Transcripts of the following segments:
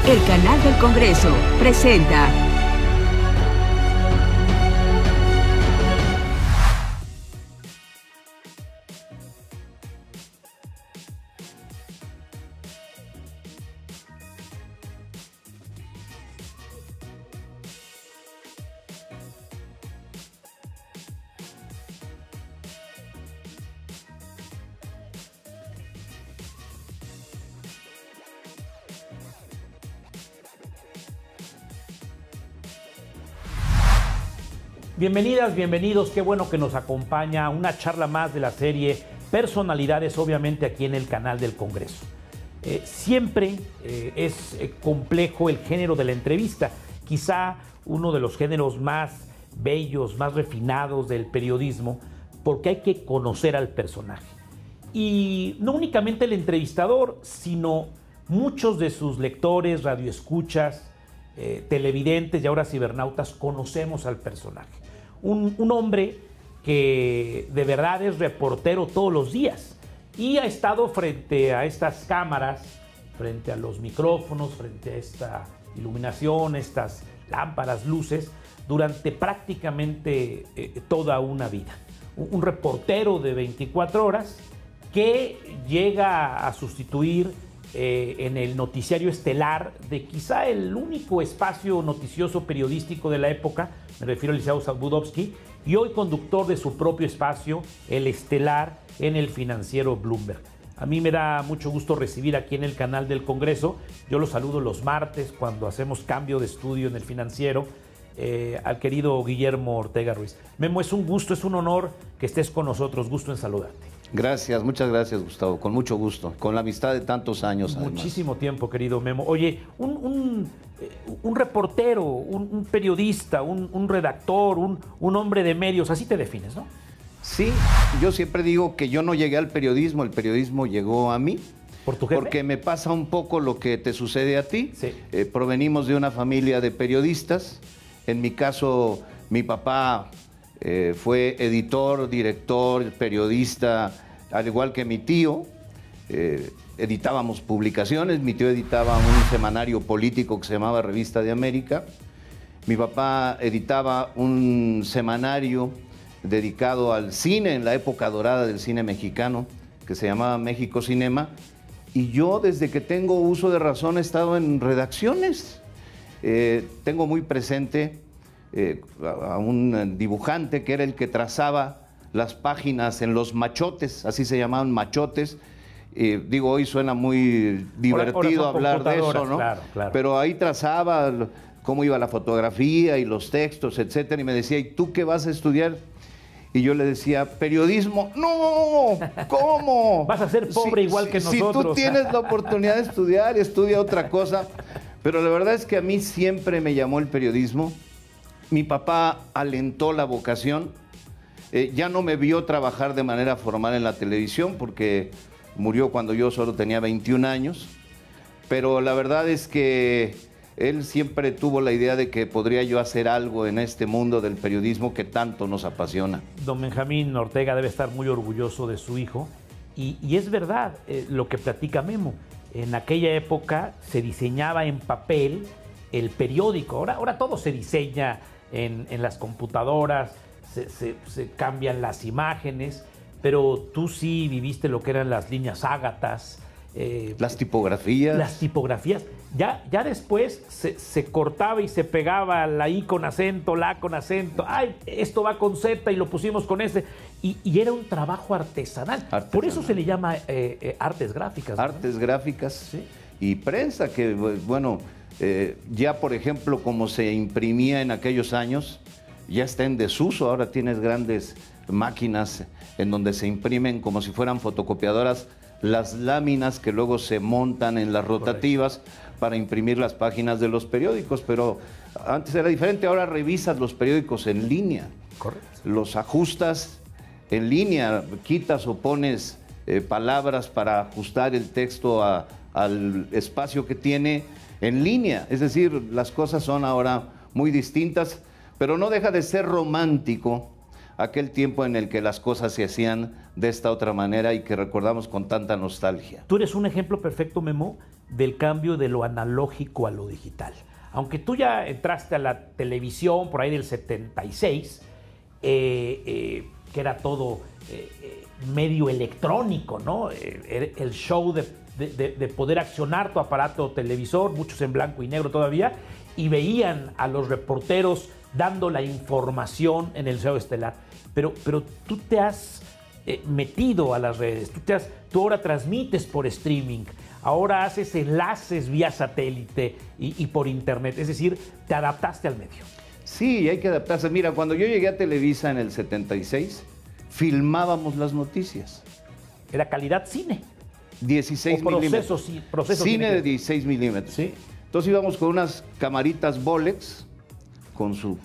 El Canal del Congreso presenta Bienvenidas, bienvenidos, qué bueno que nos acompaña una charla más de la serie Personalidades, obviamente aquí en el Canal del Congreso. Siempre es complejo el género de la entrevista, quizá uno de los géneros más bellos, más refinados del periodismo, porque hay que conocer al personaje. Y no únicamente el entrevistador, sino muchos de sus lectores, radioescuchas, televidentes y ahora cibernautas conocemos al personaje. Un hombre que de verdad es reportero todos los días y ha estado frente a estas cámaras, frente a los micrófonos, frente a esta iluminación, estas lámparas, luces, durante prácticamente toda una vida. Un reportero de 24 horas que llega a sustituir en el noticiario estelar de quizá el único espacio noticioso periodístico de la época, me refiero a Eliseo Budovsky, y hoy conductor de su propio espacio, el estelar, en el financiero Bloomberg. A mí me da mucho gusto recibir aquí en el Canal del Congreso, yo lo saludo los martes cuando hacemos cambio de estudio en el financiero, al querido Guillermo Ortega Ruiz. Memo, es un gusto, es un honor que estés con nosotros, gusto en saludarte. Gracias, muchas gracias, Gustavo, con mucho gusto, con la amistad de tantos años. Muchísimo tiempo, querido Memo. Oye, un reportero, un periodista, un redactor, un hombre de medios, así te defines, ¿no? Sí, yo siempre digo que yo no llegué al periodismo, el periodismo llegó a mí. ¿Por tu jefe? Porque me pasa un poco lo que te sucede a ti. Sí. Provenimos de una familia de periodistas. En mi caso, mi papá fue editor, director, periodista, al igual que mi tío. Editábamos publicaciones, mi tío editaba un semanario político que se llamaba Revista de América. Mi papá editaba un semanario dedicado al cine en la época dorada del cine mexicano, que se llamaba México Cinema. Y yo, desde que tengo uso de razón, he estado en redacciones. Tengo muy presente a un dibujante que era el que trazaba las páginas en los machotes, así se llamaban, machotes. Digo, hoy suena muy divertido hablar de eso, ¿no? Claro, claro. Pero ahí trazaba cómo iba la fotografía y los textos, etcétera, y me decía, ¿y tú qué vas a estudiar? Y yo le decía, periodismo. ¡No! ¿Cómo? Vas a ser pobre igual que nosotros. Si tú tienes la oportunidad de estudiar, estudia otra cosa. Pero la verdad es que a mí siempre me llamó el periodismo. Mi papá alentó la vocación. Ya no me vio trabajar de manera formal en la televisión porque murió cuando yo solo tenía 21 años. Pero la verdad es que él siempre tuvo la idea de que podría yo hacer algo en este mundo del periodismo que tanto nos apasiona. Don Benjamín Ortega debe estar muy orgulloso de su hijo. Y es verdad lo que platica Memo. En aquella época se diseñaba en papel el periódico. Ahora todo se diseña en las computadoras, se cambian las imágenes, pero tú sí viviste lo que eran las líneas ágatas. Las tipografías. Las tipografías. Ya después se cortaba y se pegaba la I con acento, la A con acento. Ay, esto va con Z y lo pusimos con S. Y era un trabajo artesanal. Por eso se le llama artes gráficas, ¿no? Artes gráficas, sí. Y prensa, que bueno, ya por ejemplo, como se imprimía en aquellos años, ya está en desuso. Ahora tienes grandes máquinas en donde se imprimen como si fueran fotocopiadoras las láminas que luego se montan en las rotativas. Correcto. Para imprimir las páginas de los periódicos, pero antes era diferente. Ahora revisas los periódicos en línea. Correcto. Los ajustas en línea, quitas o pones palabras para ajustar el texto al espacio que tiene en línea. Es decir, las cosas son ahora muy distintas, pero no deja de ser romántico aquel tiempo en el que las cosas se hacían de esta otra manera y que recordamos con tanta nostalgia. Tú eres un ejemplo perfecto, Memo, del cambio de lo analógico a lo digital. Aunque tú ya entraste a la televisión por ahí del 76, que era todo medio electrónico, ¿no? El show de poder accionar tu aparato televisor, muchos en blanco y negro todavía, y veían a los reporteros dando la información en el show estelar. Pero tú te has metido a las redes, tú ahora transmites por streaming, ahora haces enlaces vía satélite y por internet, es decir, te adaptaste al medio. Sí, hay que adaptarse. Mira, cuando yo llegué a Televisa en el 76, filmábamos las noticias. Era calidad cine. 16 milímetros. Proceso cine de 16 milímetros. Sí. Entonces íbamos con unas camaritas Bolex, con su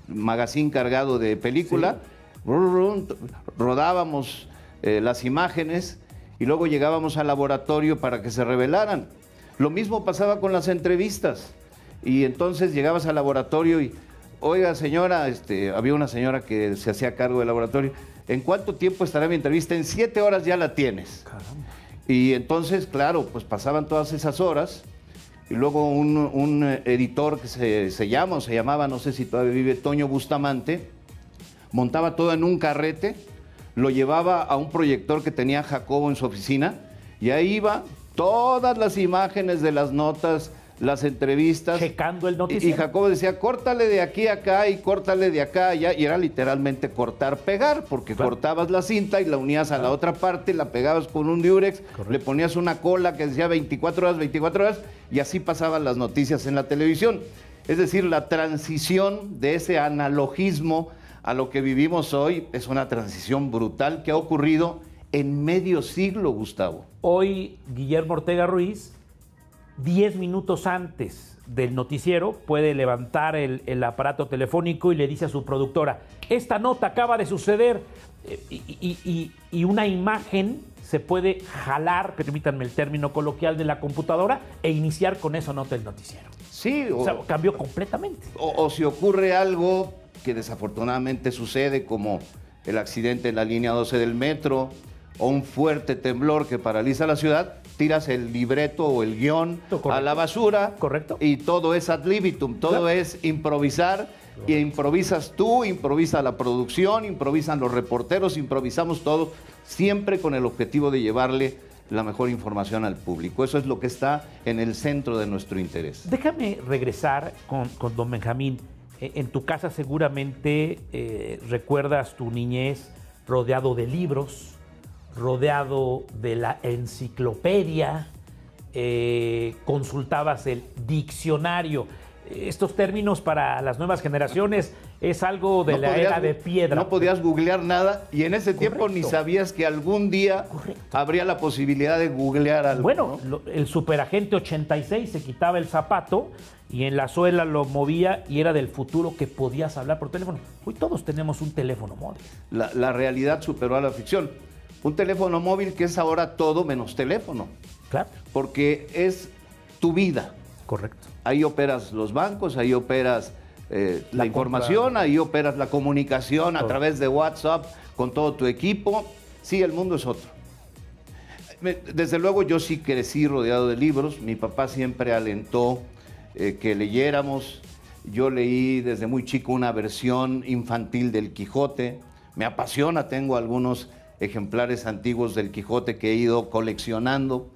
magazine cargado de película, sí. Rodábamos las imágenes y luego llegábamos al laboratorio para que se revelaran. Lo mismo pasaba con las entrevistas. Y entonces llegabas al laboratorio y, oiga señora, había una señora que se hacía cargo del laboratorio, ¿en cuánto tiempo estará mi entrevista? En 7 horas ya la tienes. Caramba. Y entonces, claro, pues pasaban todas esas horas y luego un editor que se llamaba, no sé si todavía vive, Toño Bustamante, montaba todo en un carrete, lo llevaba a un proyector que tenía Jacobo en su oficina y ahí iba todas las imágenes de las notas, las entrevistas. Checando el noticiero. Y Jacobo decía, córtale de aquí a acá y córtale de acá a allá. Y era literalmente cortar, pegar, porque claro, cortabas la cinta y la unías a la otra parte, la pegabas con un diurex, correcto, le ponías una cola que decía 24 horas, y así pasaban las noticias en la televisión. Es decir, la transición de ese analogismo a lo que vivimos hoy es una transición brutal que ha ocurrido en medio siglo, Gustavo. Hoy, Guillermo Ortega Ruiz, 10 minutos antes del noticiero, puede levantar el aparato telefónico y le dice a su productora, esta nota acaba de suceder, y una imagen se puede jalar, permítanme el término coloquial, de la computadora e iniciar con esa nota el noticiero. Sí. O sea, cambió completamente. O si ocurre algo que desafortunadamente sucede, como el accidente en la línea 12 del metro, o un fuerte temblor que paraliza la ciudad, tiras el libreto o el guión a la basura. Correcto. Y todo es ad libitum, todo es improvisar. Correcto. Y improvisas tú, improvisa la producción, improvisan los reporteros, improvisamos todo, siempre con el objetivo de llevarle la mejor información al público. Eso es lo que está en el centro de nuestro interés. Déjame regresar con don Benjamín. En tu casa seguramente recuerdas tu niñez rodeado de libros, rodeado de la enciclopedia, consultabas el diccionario. Estos términos para las nuevas generaciones es algo de la era de piedra. No podías googlear nada y en ese tiempo ni sabías que algún día habría la posibilidad de googlear algo. Bueno, ¿no? El superagente 86 se quitaba el zapato y en la suela lo movía y era del futuro que podías hablar por teléfono. Hoy todos tenemos un teléfono móvil. La realidad superó a la ficción. Un teléfono móvil que es ahora todo menos teléfono. Claro. Porque es tu vida. Correcto. Ahí operas los bancos, ahí operas la información, ahí operas la comunicación a través de WhatsApp con todo tu equipo. Sí, el mundo es otro. Desde luego yo sí crecí rodeado de libros. Mi papá siempre alentó que leyéramos. Yo leí desde muy chico una versión infantil del Quijote. Me apasiona, tengo algunos ejemplares antiguos del Quijote que he ido coleccionando,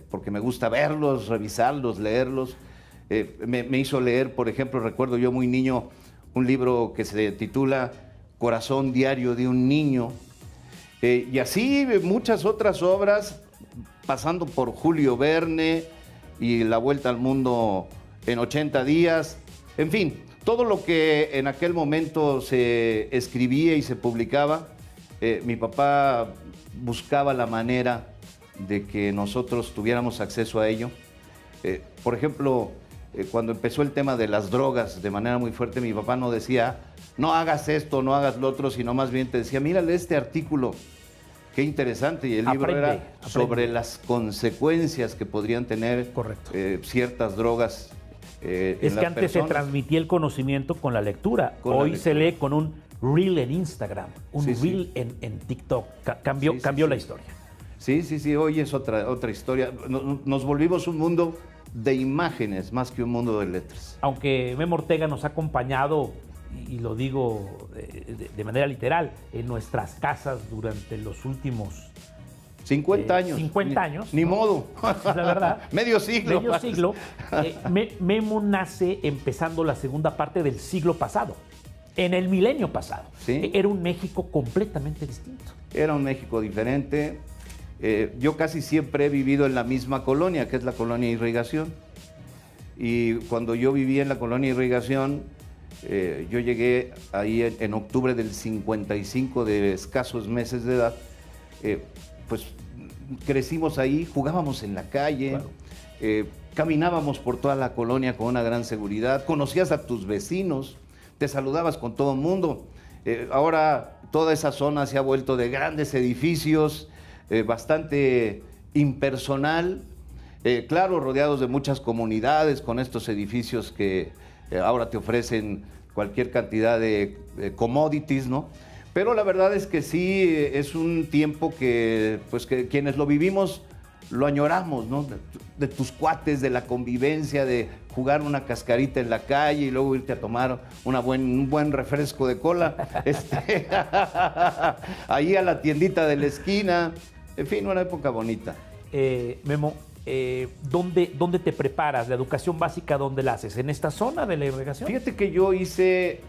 porque me gusta verlos, revisarlos, leerlos. Me hizo leer, por ejemplo, recuerdo yo muy niño, un libro que se titula Corazón diario de un niño. Y así muchas otras obras, pasando por Julio Verne y La Vuelta al Mundo en 80 días. En fin, todo lo que en aquel momento se escribía y se publicaba, mi papá buscaba la manera de que nosotros tuviéramos acceso a ello. Por ejemplo, cuando empezó el tema de las drogas de manera muy fuerte, mi papá no decía, no hagas esto, no hagas lo otro, sino más bien te decía, mírale este artículo, qué interesante. Y el libro era sobre las consecuencias que podrían tener ciertas drogas. Es que antes se transmitía el conocimiento con la lectura. Hoy se lee con un reel en Instagram, un Sí, reel en TikTok. Cambió la historia. Sí, hoy es otra historia. Nos volvimos un mundo de imágenes más que un mundo de letras. Aunque Memo Ortega nos ha acompañado, y lo digo de manera literal, en nuestras casas durante los últimos 50 años. 50 años. Ni modo. Es la verdad. Medio siglo. Medio siglo. Memo nace empezando la segunda parte del siglo pasado, en el milenio pasado. Sí. Era un México completamente distinto. Era un México diferente. Yo casi siempre he vivido en la misma colonia, que es la colonia Irrigación. Y cuando yo vivía en la colonia Irrigación, yo llegué ahí en octubre del 55, de escasos meses de edad. Pues crecimos ahí, jugábamos en la calle, claro. Caminábamos por toda la colonia con una gran seguridad, conocías a tus vecinos, te saludabas con todo el mundo. Ahora toda esa zona se ha vuelto de grandes edificios, bastante impersonal, claro, rodeados de muchas comunidades, con estos edificios que ahora te ofrecen cualquier cantidad de commodities, ¿no? Pero la verdad es que sí, es un tiempo que, pues, que quienes lo vivimos lo añoramos, ¿no? De tus cuates, de la convivencia, de jugar una cascarita en la calle y luego irte a tomar un buen refresco de cola, ahí a la tiendita de la esquina. En fin, una época bonita. Memo, ¿dónde te preparas? ¿La educación básica dónde la haces? ¿En esta zona de la Irrigación? Fíjate que yo hice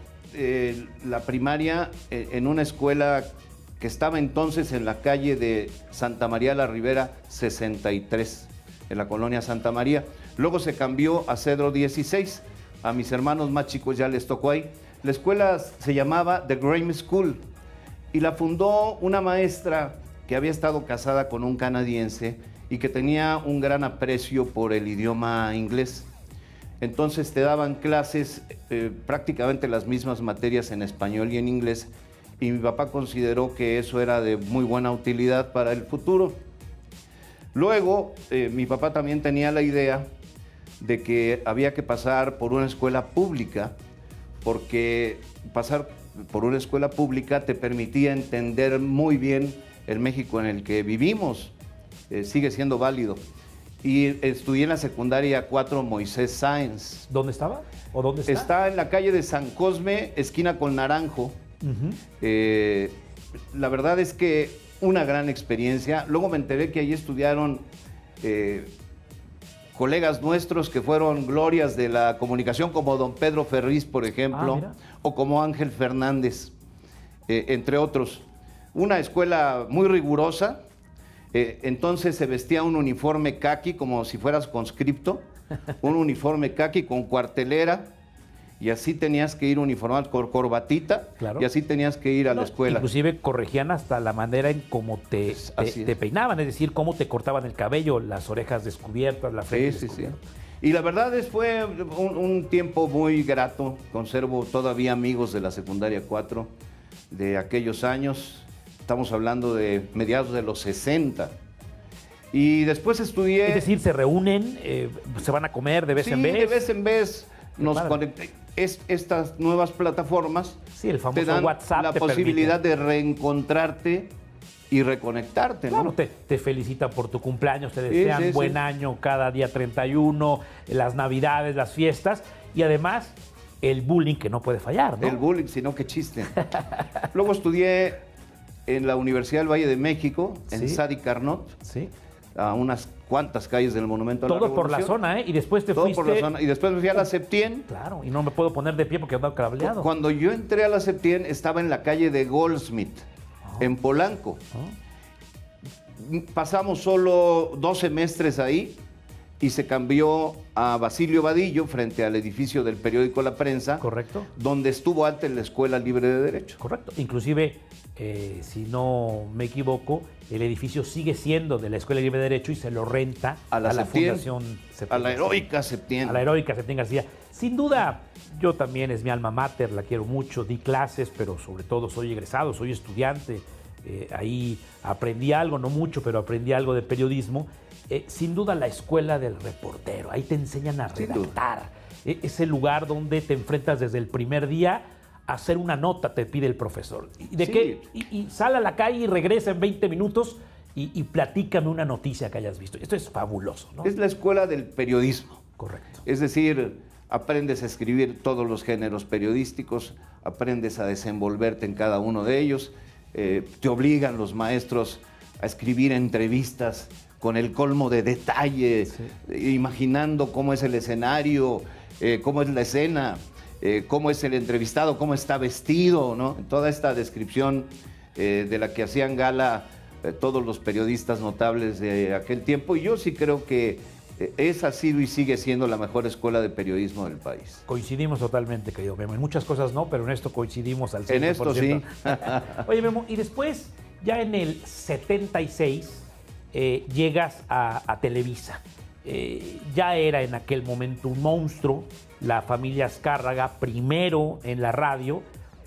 la primaria en una escuela que estaba entonces en la calle de Santa María la Ribera 63, en la colonia Santa María. Luego se cambió a Cedro 16. A mis hermanos más chicos ya les tocó ahí. La escuela se llamaba The Graham School y la fundó una maestra que había estado casada con un canadiense y que tenía un gran aprecio por el idioma inglés. Entonces te daban clases, prácticamente las mismas materias en español y en inglés, y mi papá consideró que eso era de muy buena utilidad para el futuro. Luego, mi papá también tenía la idea de que había que pasar por una escuela pública, porque pasar por una escuela pública te permitía entender muy bien el México en el que vivimos. Sigue siendo válido. Y estudié en la secundaria 4 Moisés Sáenz. ¿Dónde estaba? ¿O dónde está? Está en la calle de San Cosme, esquina con Naranjo. La verdad es que una gran experiencia. Luego me enteré que allí estudiaron colegas nuestros que fueron glorias de la comunicación, como don Pedro Ferriz, por ejemplo, o como Ángel Fernández, entre otros. Una escuela muy rigurosa. Entonces se vestía un uniforme caqui como si fueras conscripto, un uniforme caqui con cuartelera, y así tenías que ir uniformado con corbatita, claro. Y así tenías que ir a la escuela. Inclusive corregían hasta la manera en cómo te peinaban, es decir, cómo te cortaban el cabello, las orejas descubiertas, la frente descubierta. Sí. Y la verdad fue un tiempo muy grato. Conservo todavía amigos de la secundaria 4 de aquellos años. Estamos hablando de mediados de los 60. Y después estudié... Es decir, se reúnen, se van a comer de vez en vez. Sí, de vez en vez nos conectamos. Estas nuevas plataformas el famoso te dan WhatsApp, la posibilidad de reencontrarte y reconectarte, claro, ¿no? Te felicitan por tu cumpleaños, te desean buen año cada día 31, las navidades, las fiestas, y además el bullying que no puede fallar, ¿no? El bullying, sino que chiste. Luego estudié en la Universidad del Valle de México, en Sadi Carnot, a unas cuantas calles del Monumento a la Revolución. Todo por la zona, ¿eh? Y después te fuiste... Todo por la zona. Y después me fui a la Septien. Claro, y no me puedo poner de pie porque ando cableado. Cuando yo entré a la Septien, estaba en la calle de Goldsmith, en Polanco. Pasamos solo 2 semestres ahí y se cambió a Basilio Vadillo, frente al edificio del periódico La Prensa. Correcto. Donde estuvo antes la Escuela Libre de Derecho. Correcto. Inclusive, si no me equivoco, el edificio sigue siendo de la Escuela Libre de Derecho y se lo renta a la Fundación Septien. A la heroica Septien. A la heroica Septien García. Sin duda, yo también es mi alma mater, la quiero mucho, di clases, pero sobre todo soy egresado, soy estudiante. Ahí aprendí algo, no mucho, pero aprendí algo de periodismo. Sin duda la escuela del reportero, ahí te enseñan a redactar. Es el lugar donde te enfrentas desde el primer día hacer una nota, te pide el profesor. ¿De Sí. qué? Y sale a la calle y regresa en 20 minutos y platícame una noticia que hayas visto. Esto es fabuloso, ¿no? Es la escuela del periodismo. Correcto. Es decir, aprendes a escribir todos los géneros periodísticos, aprendes a desenvolverte en cada uno de ellos, te obligan los maestros a escribir entrevistas con el colmo de detalle, imaginando cómo es el escenario, cómo es la escena, cómo es el entrevistado, cómo está vestido, ¿no? Toda esta descripción de la que hacían gala todos los periodistas notables de aquel tiempo, y yo sí creo que ha sido y sigue siendo la mejor escuela de periodismo del país. Coincidimos totalmente, querido Memo. En muchas cosas no, pero en esto coincidimos al 100%. En esto sí. Oye, Memo, y después, ya en el 76, llegas a Televisa. Ya era en aquel momento un monstruo, la familia Azcárraga, primero en la radio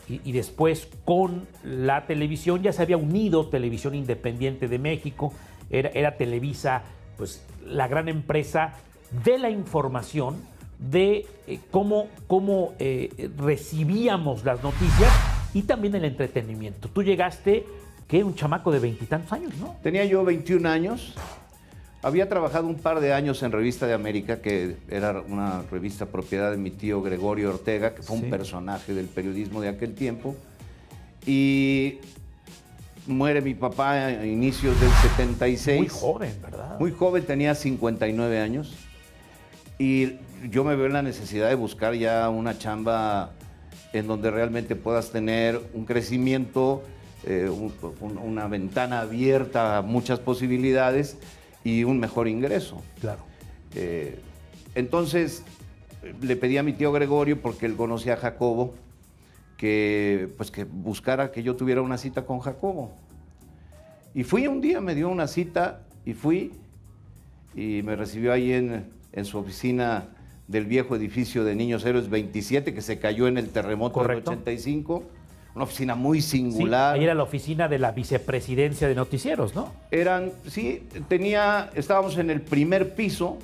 y después con la televisión. Ya se había unido Televisión Independiente de México, era Televisa, pues la gran empresa de la información, de cómo recibíamos las noticias y también el entretenimiento. Tú llegaste, ¿qué? Un chamaco de 20 y tantos años, ¿no? Tenía yo 21 años. Había trabajado un par de años en Revista de América, que era una revista propiedad de mi tío Gregorio Ortega, que fue un personaje del periodismo de aquel tiempo. Y muere mi papá a inicios del 76. Muy joven, ¿verdad? Muy joven, tenía 59 años. Y yo me veo en la necesidad de buscar ya una chamba en donde realmente puedas tener un crecimiento, una ventana abierta a muchas posibilidades y un mejor ingreso. Claro. Entonces le pedí a mi tío Gregorio, porque él conocía a Jacobo, que buscara que yo tuviera una cita con Jacobo. Y fui un día, me dio una cita y fui, y me recibió ahí en su oficina del viejo edificio de Niños Héroes 27, que se cayó en el terremoto Correcto. del 85. Una oficina muy singular. Sí, ahí era la oficina de la vicepresidencia de noticieros, ¿no? Estábamos en el primer piso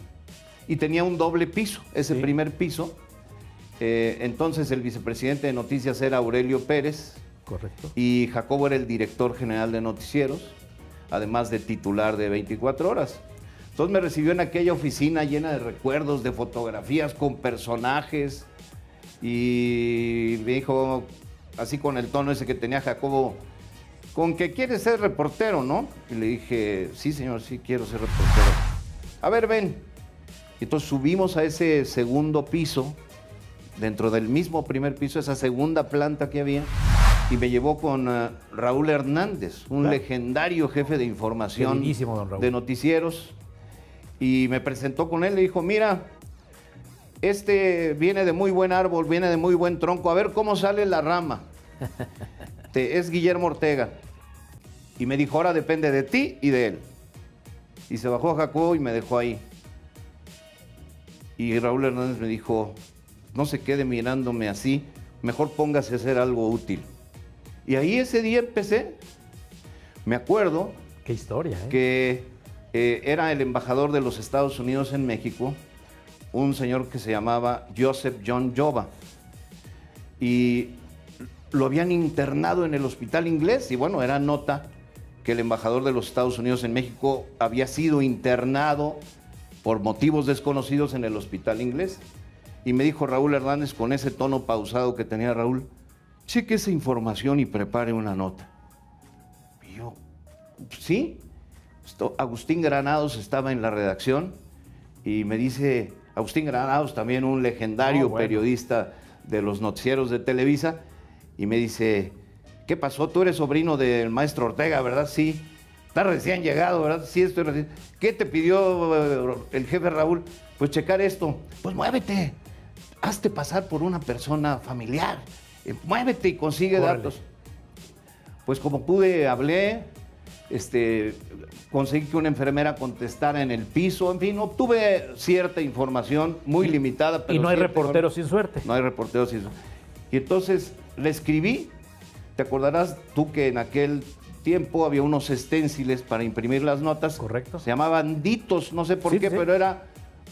y tenía un doble piso, ese primer piso. Entonces el vicepresidente de noticias era Aurelio Pérez. Correcto. Y Jacobo era el director general de noticieros, además de titular de 24 horas. Entonces me recibió en aquella oficina llena de recuerdos, de fotografías con personajes, y me dijo, así con el tono ese que tenía Jacobo, ¿con que quieres ser reportero, no? Y le dije, sí, señor, sí quiero ser reportero. A ver, ven. Y entonces subimos a ese segundo piso, dentro del mismo primer piso, esa segunda planta que había, y me llevó con Raúl Hernández, un legendario jefe de información Queridísimo, don Raúl, de noticieros, y me presentó con él, le dijo, mira, este viene de muy buen árbol, viene de muy buen tronco, a ver cómo sale la rama. Es Guillermo Ortega. Y me dijo, ahora depende de ti y de él. Y se bajó Jacobo y me dejó ahí. Y Raúl Hernández me dijo, no se quede mirándome así, mejor póngase a hacer algo útil. Y ahí ese día empecé. Me acuerdo qué historia, ¿eh? Que era el embajador de los Estados Unidos en México, un señor que se llamaba Joseph John Jova, y lo habían internado en el hospital inglés, y bueno, era nota que el embajador de los Estados Unidos en México había sido internado por motivos desconocidos en el hospital inglés. Y me dijo Raúl Hernández, con ese tono pausado que tenía Raúl, cheque esa información y prepare una nota. Y yo, sí. Agustín Granados estaba en la redacción y me dice, Agustín Granados, también un legendario periodista de los noticieros de Televisa, y me dice, ¿qué pasó? Tú eres sobrino del maestro Ortega, ¿verdad? Sí. Estás recién llegado, ¿verdad? Sí, estoy recién. ¿Qué te pidió el jefe Raúl? Pues checar esto. Pues muévete, hazte pasar por una persona familiar, muévete y consigue datos. Pues como pude, hablé, conseguí que una enfermera contestara en el piso, en fin, obtuve cierta información muy limitada. Pero y no hay reporteros sin suerte. No hay reporteros sin suerte. Y entonces le escribí, te acordarás tú que en aquel tiempo había unos esténciles para imprimir las notas. Correcto. Se llamaban ditos, no sé por qué, pero era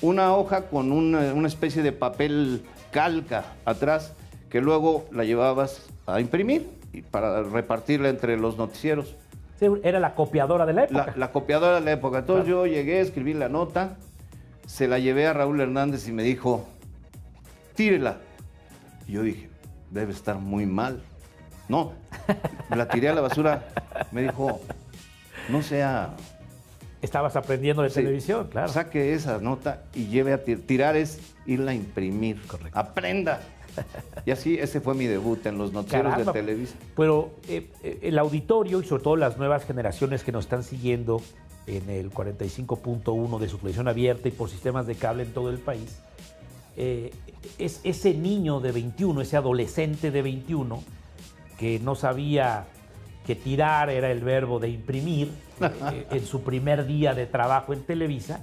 una hoja con una especie de papel calca atrás, que luego la llevabas a imprimir y para repartirla entre los noticieros. Sí, era la copiadora de la época. La copiadora de la época. Entonces Claro. yo llegué, escribí la nota, se la llevé a Raúl Hernández y me dijo, tírela. Y yo dije, debe estar muy mal. No, la tiré a la basura. Me dijo, no sea... Estabas aprendiendo de Sí, televisión, claro. Saque esa nota y lleve a tirar, es irla a imprimir. Correcto. Aprenda. Y así, ese fue mi debut en los noticieros Caramba. de Televisa. Pero el auditorio y sobre todo las nuevas generaciones que nos están siguiendo en el 45.1 de su televisión abierta y por sistemas de cable en todo el país, es ese niño de 21, ese adolescente de 21 que no sabía que tirar era el verbo de imprimir en su primer día de trabajo en Televisa.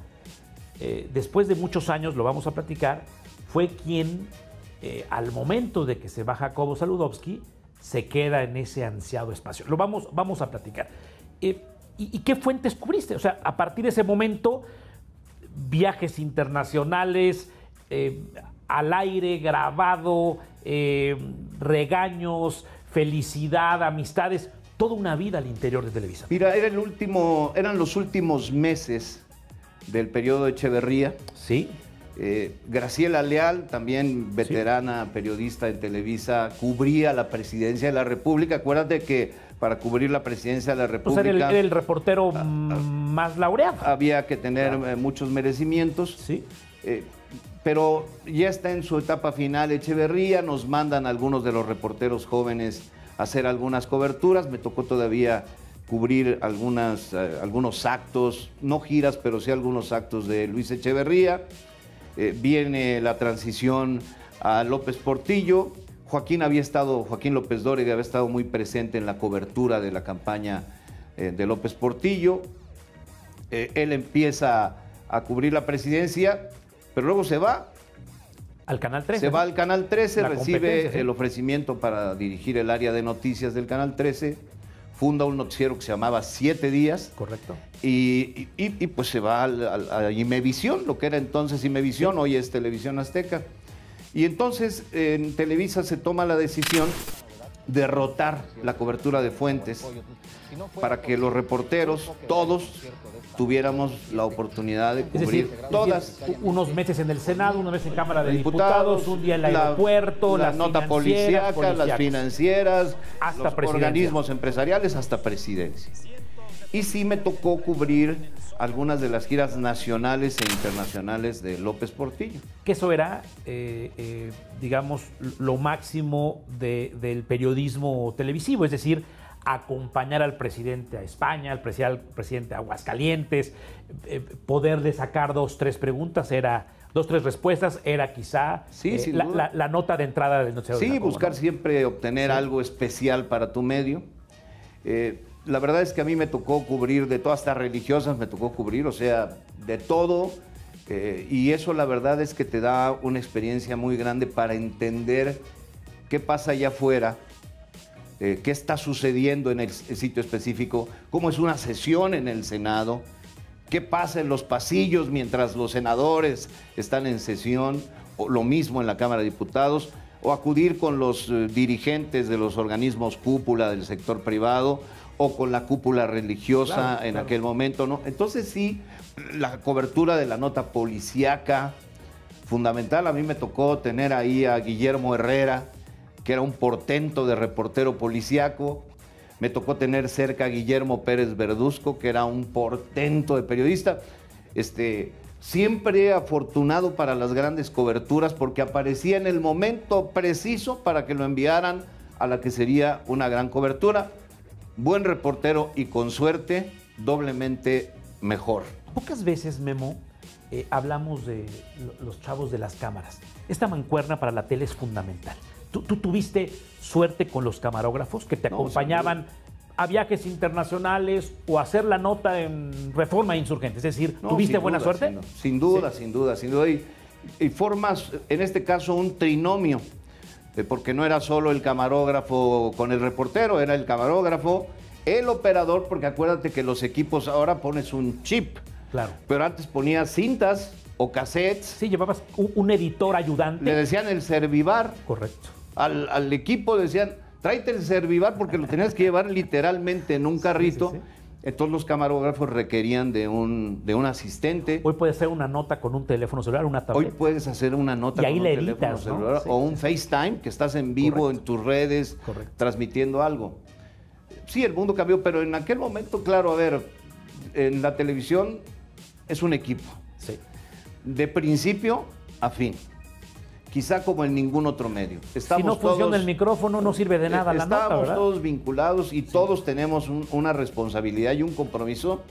Después de muchos años, lo vamos a platicar, fue quien al momento de que se va Jacobo Saludowski, se queda en ese ansiado espacio. Lo vamos a platicar. ¿Y qué fuentes cubriste? O sea, a partir de ese momento, viajes internacionales, al aire, grabado, regaños, felicidad, amistades, toda una vida al interior de Televisa. Mira, eran los últimos meses del periodo de Echeverría. Sí. Graciela Leal, también veterana periodista en Televisa, cubría la presidencia de la República. Acuérdate que para cubrir la presidencia de la Pues República era el reportero más laureado. había que tener muchos merecimientos. Sí. Pero ya está en su etapa final Echeverría, nos mandan algunos de los reporteros jóvenes a hacer algunas coberturas. Me tocó todavía cubrir algunos actos, no giras, pero sí algunos actos de Luis Echeverría. Viene la transición a López Portillo. Joaquín López Dóriga había estado muy presente en la cobertura de la campaña de López Portillo. Él empieza a cubrir la presidencia, pero luego se va. Al Canal 13. Se va al Canal 13, La recibe competencia, sí. el ofrecimiento para dirigir el área de noticias del Canal 13, funda un noticiero que se llamaba 7 Días. Correcto. Y pues se va a Imevisión, lo que era entonces Imevisión, hoy es Televisión Azteca. Y entonces en Televisa se toma la decisión de rotar la cobertura de fuentes para que los reporteros, todos, tuviéramos la oportunidad de cubrir todas. Unos meses en el Senado, unos meses en Cámara de Diputados, un día en el aeropuerto, la las nota financieras, policíaca, las financieras, hasta los presidencia. organismos empresariales, hasta presidencia. Y sí me tocó cubrir algunas de las giras nacionales e internacionales de López Portillo. Que eso era, digamos, lo máximo del periodismo televisivo, es decir, acompañar al presidente a España, al presidente a Aguascalientes, poderle sacar 2, 3 preguntas, era 2, 3 respuestas, era quizá Sí, sin duda. la nota de entrada del noticiero. de Sí, Jacobo, buscar ¿no? siempre obtener algo especial para tu medio. La verdad es que a mí me tocó cubrir de todas, hasta religiosas me tocó cubrir, o sea, de todo. Y eso la verdad es que te da una experiencia muy grande para entender qué pasa allá afuera, qué está sucediendo en el sitio específico, cómo es una sesión en el Senado, qué pasa en los pasillos mientras los senadores están en sesión, o lo mismo en la Cámara de Diputados, o acudir con los dirigentes de los organismos cúpula del sector privado, o con la cúpula religiosa Claro, en claro. aquel momento, ¿no? Entonces sí, la cobertura de la nota policíaca, fundamental. A mí me tocó tener ahí a Guillermo Herrera, que era un portento de reportero policíaco. Me tocó tener cerca a Guillermo Pérez Verduzco, que era un portento de periodista. Siempre afortunado para las grandes coberturas, porque aparecía en el momento preciso para que lo enviaran a la que sería una gran cobertura. Buen reportero y con suerte, doblemente mejor. Pocas veces, Memo, hablamos de los chavos de las cámaras. Esta mancuerna para la tele es fundamental. ¿Tú tuviste suerte con los camarógrafos que te No, acompañaban a viajes internacionales o a hacer la nota en Reforma e Insurgentes? Es decir, No, ¿tuviste sin buena duda, suerte? Sin duda, sin duda. Y formas, en este caso, un trinomio, porque no era solo el camarógrafo con el reportero, era el camarógrafo, el operador, porque acuérdate que los equipos ahora pones un chip, Claro. pero antes ponías cintas o cassettes, Sí, llevabas un editor ayudante. le decían el servivar. Correcto. Al equipo decían, tráete el Servivar porque lo tenías que llevar literalmente en un carrito. Sí. Entonces los camarógrafos requerían de un asistente. Hoy puedes hacer una nota con un teléfono celular, una tableta. Hoy puedes hacer una nota y ahí con un le teléfono editas, ¿no? celular, Sí, o un sí. FaceTime, que estás en vivo Correcto. en tus redes, Correcto. transmitiendo algo. Sí, el mundo cambió, pero en aquel momento, claro, a ver, en la televisión es un equipo. Sí. De principio a fin. Quizá como en ningún otro medio. Si no funciona el micrófono, no sirve de nada la nota, Estábamos ¿verdad? todos vinculados y todos tenemos una responsabilidad y un compromiso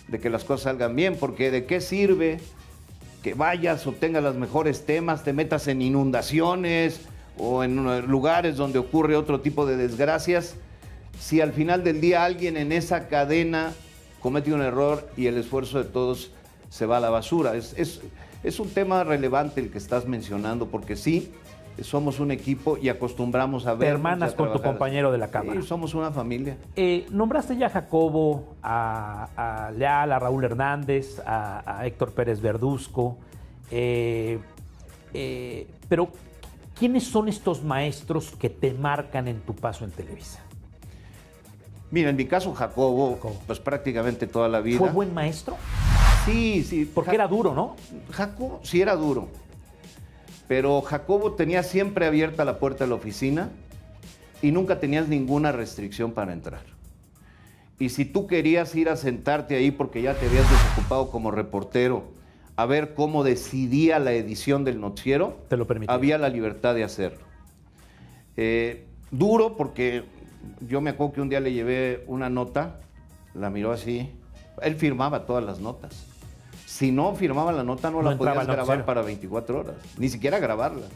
de que las cosas salgan bien, porque ¿de qué sirve que vayas, obtengas los mejores temas, te metas en inundaciones o en lugares donde ocurre otro tipo de desgracias, si al final del día alguien en esa cadena comete un error y el esfuerzo de todos se va a la basura? Es un tema relevante el que estás mencionando, porque sí, somos un equipo y acostumbramos a ver. Te hermanas con tu compañero de la cámara. Sí, somos una familia. Nombraste ya a Jacobo, a Leal, a Raúl Hernández, a Héctor Pérez Verduzco, pero ¿quiénes son estos maestros que te marcan en tu paso en Televisa? Mira, en mi caso Jacobo, pues prácticamente toda la vida. ¿Fue buen maestro? Sí. Porque era duro, ¿no? Jacobo sí era duro, pero Jacobo tenía siempre abierta la puerta de la oficina y nunca tenías ninguna restricción para entrar. Y si tú querías ir a sentarte ahí porque ya te habías desocupado como reportero a ver cómo decidía la edición del noticiero, te lo permitía. Había la libertad de hacerlo. Duro porque yo me acuerdo que un día le llevé una nota, la miró así, él firmaba todas las notas. Si no firmaba la nota, no la podías grabar para 24 horas, ni siquiera grabarla.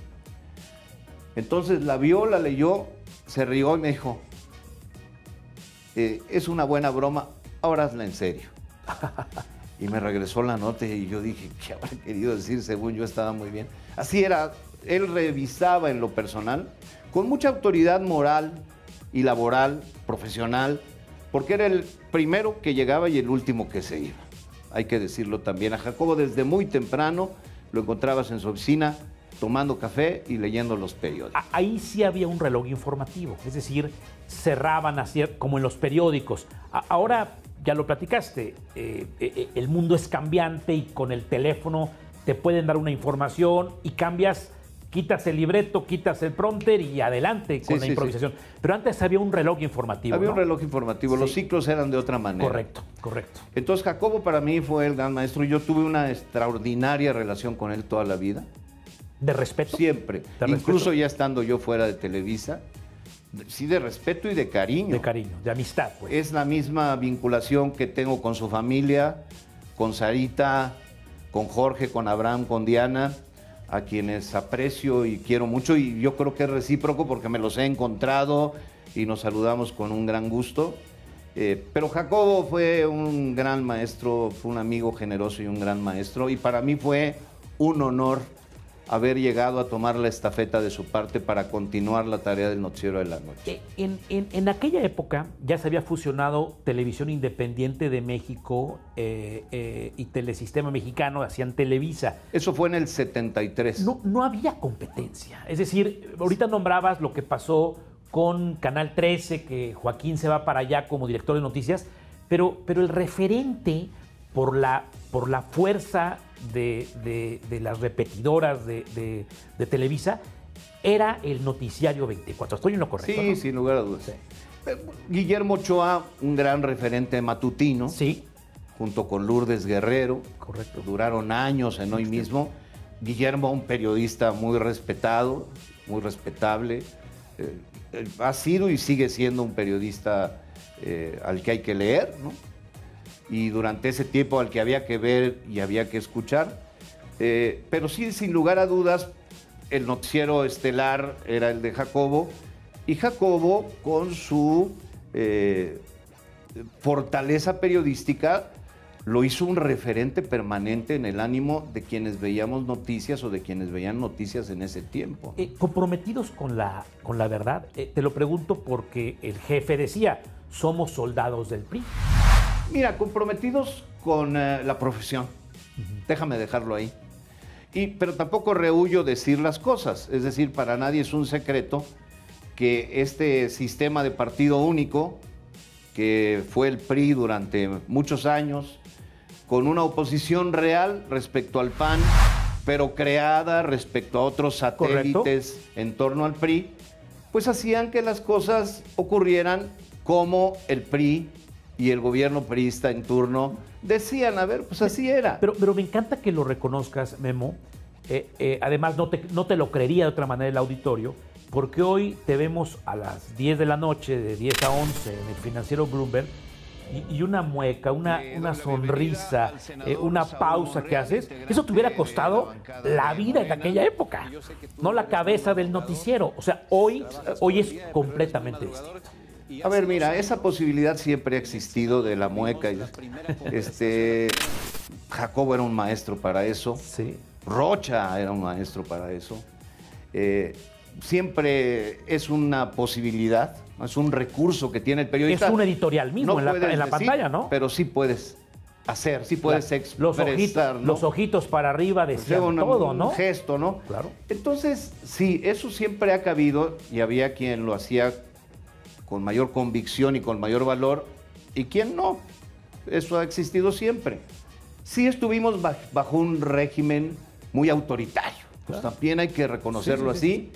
Entonces la vio, la leyó, se rió y me dijo, es una buena broma, ahora hazla en serio. Y me regresó la nota y yo dije, ¿qué habrá querido decir? Según yo estaba muy bien. Así era, él revisaba en lo personal, con mucha autoridad moral y laboral, profesional, porque era el primero que llegaba y el último que se iba. Hay que decirlo también. A Jacobo desde muy temprano lo encontrabas en su oficina tomando café y leyendo los periódicos. Ahí sí había un reloj informativo, es decir, cerraban así como en los periódicos. Ahora, ya lo platicaste, el mundo es cambiante y con el teléfono te pueden dar una información y cambias, quitas el libreto, quitas el prompter y adelante con la improvisación. Sí. Pero antes había un reloj informativo. Había un reloj informativo, los ciclos eran de otra manera. Correcto. Entonces Jacobo para mí fue el gran maestro y yo tuve una extraordinaria relación con él toda la vida. ¿De respeto? Siempre. Incluso ya estando yo fuera de Televisa. Sí, de respeto y de cariño. De cariño, de amistad. Pues. Es la misma vinculación que tengo con su familia, con Sarita, con Jorge, con Abraham, con Diana, a quienes aprecio y quiero mucho, y yo creo que es recíproco porque me los he encontrado y nos saludamos con un gran gusto. Pero Jacobo fue un gran maestro, fue un amigo generoso y un gran maestro, y para mí fue un honor haber llegado a tomar la estafeta de su parte para continuar la tarea del noticiero de la noche. En aquella época ya se había fusionado Televisión Independiente de México y Telesistema Mexicano, hacían Televisa. Eso fue en el 73. No había competencia. Es decir, ahorita nombrabas lo que pasó con Canal 13, que Joaquín se va para allá como director de noticias, pero el referente por la fuerza de las repetidoras de Televisa era el Noticiario 24. ¿Estoy en lo correcto? Sí, ¿no? Sin lugar a dudas. Sí. Guillermo Ochoa, un gran referente matutino. Sí. Junto con Lourdes Guerrero. Correcto. Duraron años en Hoy Mismo. Guillermo, un periodista muy respetado, muy respetable. Ha sido y sigue siendo un periodista al que hay que leer, ¿no? Y durante ese tiempo al que había que ver y había que escuchar. Pero sí, sin lugar a dudas, el noticiero estelar era el de Jacobo, y Jacobo, con su fortaleza periodística, lo hizo un referente permanente en el ánimo de quienes veíamos noticias o de quienes veían noticias en ese tiempo. Comprometidos con la verdad, te lo pregunto porque el jefe decía, somos soldados del PRI. Mira, comprometidos con la profesión. Déjame dejarlo ahí. Pero tampoco rehuyo decir las cosas. Es decir, para nadie es un secreto que este sistema de partido único, que fue el PRI durante muchos años, con una oposición real respecto al PAN, pero creada respecto a otros satélites en torno al PRI, pues hacían que las cosas ocurrieran como el PRI y el gobierno priista en turno decían. A ver, pues así era. Pero me encanta que lo reconozcas, Memo. Además, no te lo creería de otra manera el auditorio, porque hoy te vemos a las 10 de la noche, de 10 a 11, en el financiero Bloomberg, y una mueca, una sonrisa, una pausa que haces, eso te hubiera costado la vida en aquella época, no la cabeza del noticiero. O sea, hoy es completamente distinto. A ver, mira, esa posibilidad siempre ha existido de la mueca. Jacobo era un maestro para eso. Sí. Rocha era un maestro para eso. Siempre es una posibilidad, es un recurso que tiene el periodista. Es un editorial mismo en la pantalla, ¿no? Pero sí puedes hacer, sí puedes expresar, ¿no? Los ojitos para arriba decían todo, ¿no? Un gesto, ¿no? Claro. Entonces, sí, eso siempre ha cabido y había quien lo hacía con mayor convicción y con mayor valor y quien no. Eso ha existido siempre. Sí estuvimos bajo un régimen muy autoritario, pues también hay que reconocerlo así.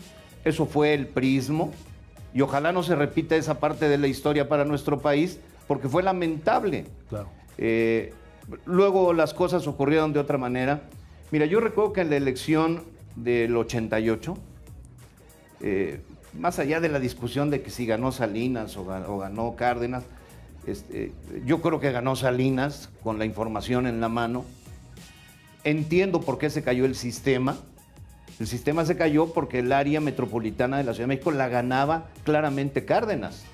Eso fue el priismo y ojalá no se repita esa parte de la historia para nuestro país porque fue lamentable. Claro. Luego las cosas ocurrieron de otra manera. Mira, yo recuerdo que en la elección del 88, más allá de la discusión de que si ganó Salinas o ganó Cárdenas, yo creo que ganó Salinas con la información en la mano. Entiendo por qué se cayó el sistema. El sistema se cayó porque el área metropolitana de la Ciudad de México la ganaba claramente Cárdenas.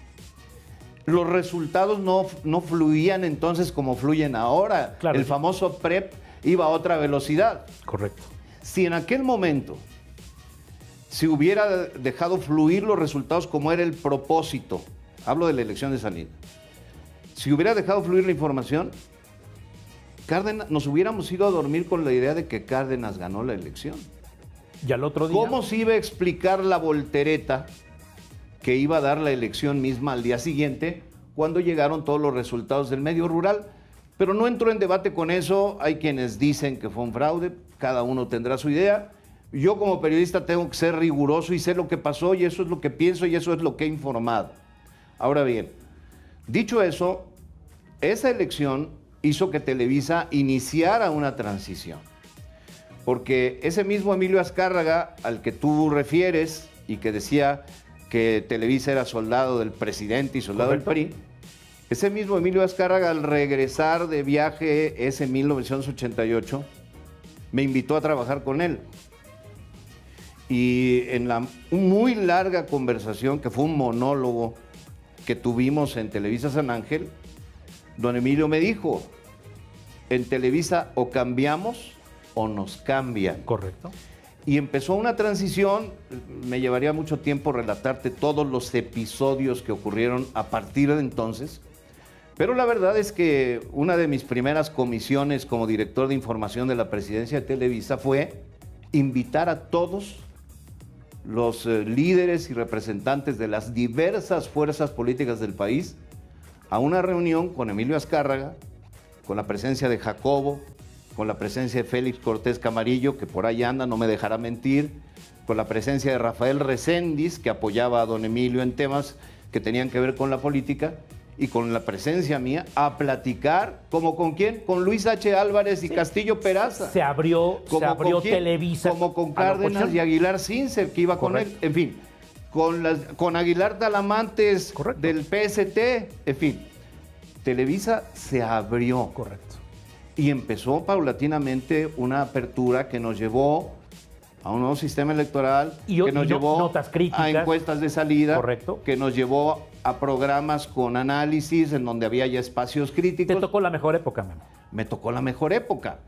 Los resultados no fluían entonces como fluyen ahora. Claro, el famoso PREP iba a otra velocidad. Correcto. Si en aquel momento se hubiera dejado fluir los resultados como era el propósito, hablo de la elección de Salinas, si hubiera dejado fluir la información, Cárdenas, nos hubiéramos ido a dormir con la idea de que Cárdenas ganó la elección. Y al otro día... ¿Cómo se iba a explicar la voltereta que iba a dar la elección misma al día siguiente cuando llegaron todos los resultados del medio rural? Pero no entro en debate con eso. Hay quienes dicen que fue un fraude, cada uno tendrá su idea. Yo como periodista tengo que ser riguroso y sé lo que pasó y eso es lo que pienso y eso es lo que he informado. Ahora bien, dicho eso, esa elección hizo que Televisa iniciara una transición. Porque ese mismo Emilio Azcárraga, al que tú refieres y que decía que Televisa era soldado del presidente y soldado del PRI, ese mismo Emilio Azcárraga, al regresar de viaje ese 1988, me invitó a trabajar con él. Y en la muy larga conversación, que fue un monólogo que tuvimos en Televisa San Ángel, don Emilio me dijo, en Televisa o cambiamos o nos cambian. Correcto. Y empezó una transición, me llevaría mucho tiempo relatarte todos los episodios que ocurrieron a partir de entonces, pero la verdad es que una de mis primeras comisiones como director de información de la presidencia de Televisa fue invitar a todos los líderes y representantes de las diversas fuerzas políticas del país a una reunión con Emilio Azcárraga, con la presencia de Jacobo, con la presencia de Félix Cortés Camarillo, que por ahí anda, no me dejará mentir, con la presencia de Rafael Recendis, que apoyaba a don Emilio en temas que tenían que ver con la política, y con la presencia mía, a platicar, ¿como con quién? Con Luis H. Álvarez y Castillo Peraza. Se abrió Televisa. Como con Cárdenas y Aguilar Sincer, que iba con él. En fin, con Aguilar Talamantes del PST, en fin. Televisa se abrió. Correcto. Y empezó paulatinamente una apertura que nos llevó a un nuevo sistema electoral, que nos llevó notas críticas, a encuestas de salida, correcto, que nos llevó a programas con análisis en donde había ya espacios críticos. ¿Te tocó la mejor época, Memo? Me tocó la mejor época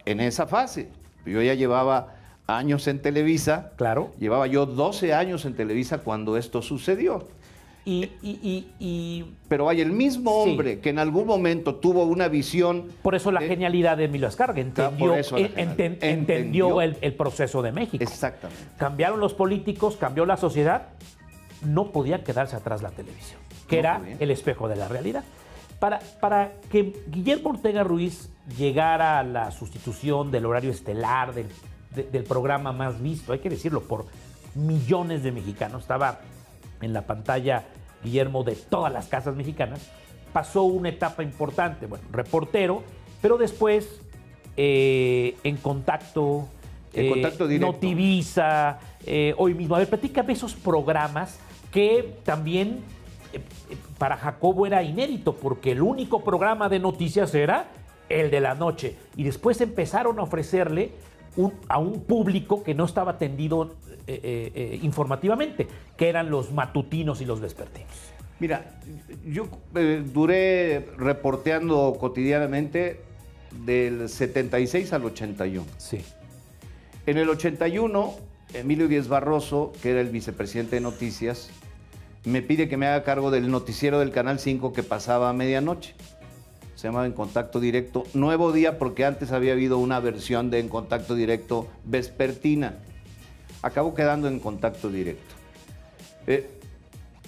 en esa fase. Yo ya llevaba años en Televisa. Claro. Llevaba yo 12 años en Televisa cuando esto sucedió. Pero hay el mismo Sí. hombre que en algún momento tuvo una visión. Por eso la genialidad de Emilio Azcárraga, por eso la genialidad. entendió el proceso de México. Exactamente. Cambiaron los políticos, cambió la sociedad, no podía quedarse atrás la televisión, que No era podía. el espejo de la realidad. Para que Guillermo Ortega Ruiz llegara a la sustitución del horario estelar, del programa más visto, hay que decirlo, por millones de mexicanos, estaba en la pantalla Guillermo de todas las casas mexicanas, pasó una etapa importante, bueno, reportero, pero después en contacto, Contacto Directo. Notivisa, hoy mismo. A ver, platícame esos programas que también para Jacobo era inédito, porque el único programa de noticias era el de la noche. Y después empezaron a ofrecerle a un público que no estaba atendido informativamente, que eran los matutinos y los vespertinos. Mira, yo duré reporteando cotidianamente del 76 al 81. Sí. En el 81, Emilio Díez Barroso, que era el vicepresidente de Noticias, me pide que me haga cargo del noticiero del Canal 5 que pasaba a medianoche. Se llamaba En Contacto Directo. Nuevo día porque antes había habido una versión de En Contacto Directo vespertina. Acabó quedando En Contacto Directo.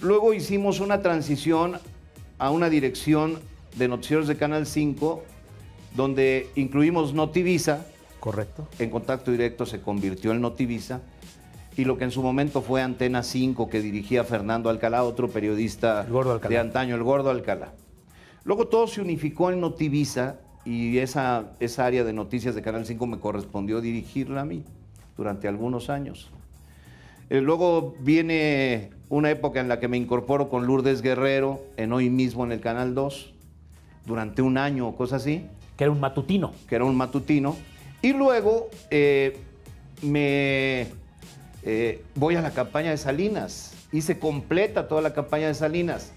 Luego hicimos una transición a una dirección de noticieros de Canal 5 donde incluimos Notivisa. Correcto. En Contacto Directo se convirtió en Notivisa. Y lo que en su momento fue Antena 5, que dirigía Fernando Alcalá, otro periodista El Gordo Alcalá. de antaño, el Gordo Alcalá. Luego todo se unificó en Notivisa y esa área de noticias de Canal 5 me correspondió dirigirla a mí durante algunos años. Luego viene una época en la que me incorporo con Lourdes Guerrero, en Hoy Mismo en el Canal 2, durante un año o cosa así. Que era un matutino. Que era un matutino. Y luego voy a la campaña de Salinas. Hice completa toda la campaña de Salinas.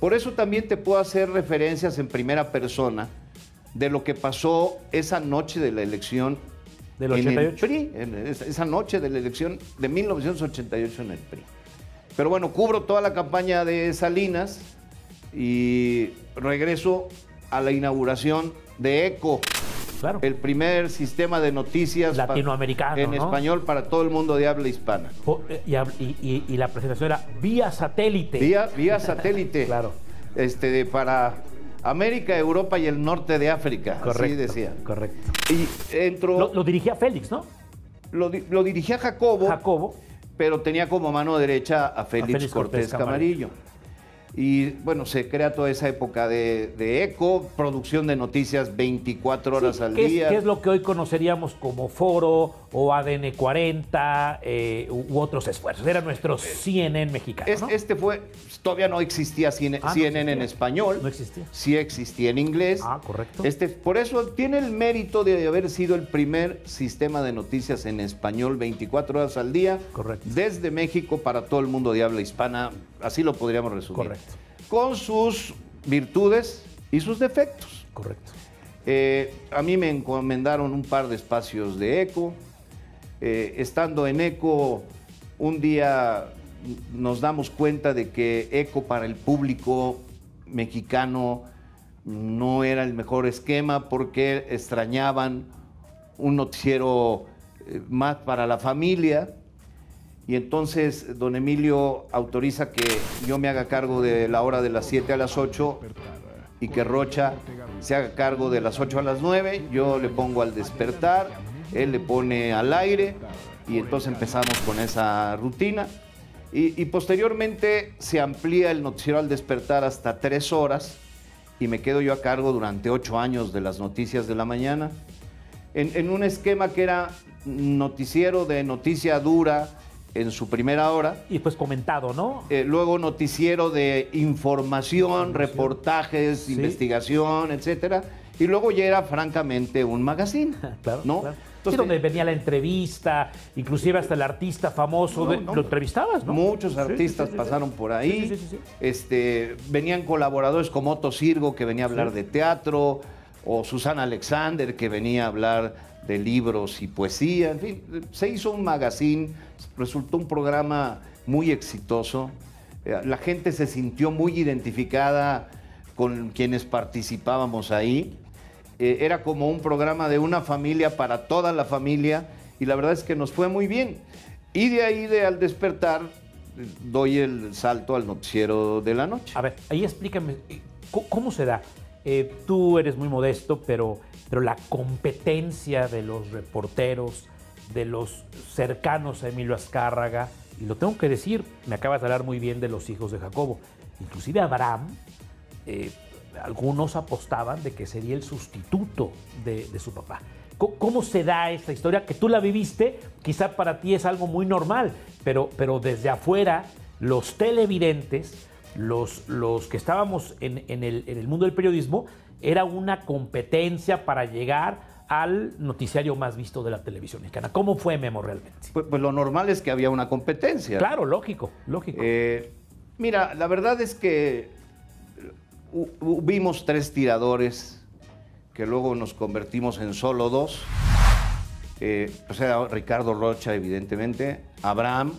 Por eso también te puedo hacer referencias en primera persona de lo que pasó esa noche de la elección Del en 88. el PRI, esa noche de la elección de 1988 en el PRI. Pero bueno, cubro toda la campaña de Salinas y regreso a la inauguración de ECO, Claro. el primer sistema de noticias Latinoamericano, en ¿no? español para todo el mundo de habla hispana. Y la presentación era vía satélite. Vía satélite. Claro. Para América, Europa y el norte de África. Correcto. Así decía. Correcto. Y entró. Lo dirigía Félix, ¿no? Lo dirigía Jacobo, pero tenía como mano derecha a Félix Cortés Camarillo. Y bueno, se crea toda esa época de ECO, producción de noticias 24 horas al día. ¿Qué es lo que hoy conoceríamos como Foro o ADN 40 u otros esfuerzos? Era nuestro CNN mexicano, ¿no? Todavía no existía CNN en español. No existía. Sí existía en inglés. Ah, correcto. Por eso tiene el mérito de haber sido el primer sistema de noticias en español 24 horas al día. Correcto. Desde México para todo el mundo de habla hispana. Así lo podríamos resumir. Correcto. Con sus virtudes y sus defectos. Correcto. A mí me encomendaron un par de espacios de ECO. Estando en ECO, un día nos damos cuenta de que ECO para el público mexicano no era el mejor esquema porque extrañaban un noticiero más para la familia. Y entonces don Emilio autoriza que yo me haga cargo de la hora de las 7 a las 8 y que Rocha se haga cargo de las 8 a las 9. Yo le pongo Al Despertar, él le pone Al Aire y entonces empezamos con esa rutina. Y posteriormente se amplía el noticiero Al Despertar hasta 3 horas y me quedo yo a cargo durante 8 años de las noticias de la mañana. En un esquema que era noticiero de noticia dura en su primera hora. Y pues comentado, ¿no? Luego noticiero de información, reportajes, investigación, etcétera. Y luego ya era francamente un magazine. Claro, ¿no? Claro. Entonces, donde venía la entrevista, inclusive hasta el artista famoso, lo entrevistabas, ¿no? Muchos artistas pasaron por ahí. Sí. Venían colaboradores como Otto Sirgo, que venía a hablar de teatro, o Susana Alexander, que venía a hablar de libros y poesía. En fin, se hizo un magazine, resultó un programa muy exitoso. La gente se sintió muy identificada con quienes participábamos ahí. Era como un programa de una familia para toda la familia y la verdad es que nos fue muy bien. Y de ahí, Al Despertar, doy el salto al noticiero de la noche. A ver, ahí explícame, ¿cómo se da? Tú eres muy modesto, pero la competencia de los reporteros, de los cercanos a Emilio Azcárraga, y lo tengo que decir, me acabas de hablar muy bien de los hijos de Jacobo, inclusive Abraham, algunos apostaban de que sería el sustituto de su papá. ¿Cómo se da esta historia? Que tú la viviste, quizá para ti es algo muy normal, pero desde afuera, los televidentes, los que estábamos en el mundo del periodismo, era una competencia para llegar al noticiario más visto de la televisión mexicana. ¿Cómo fue, Memo, realmente? Pues lo normal es que había una competencia. Claro, lógico. Mira, la verdad es que vimos 3 tiradores que luego nos convertimos en solo 2. Pues era Ricardo Rocha, evidentemente, Abraham,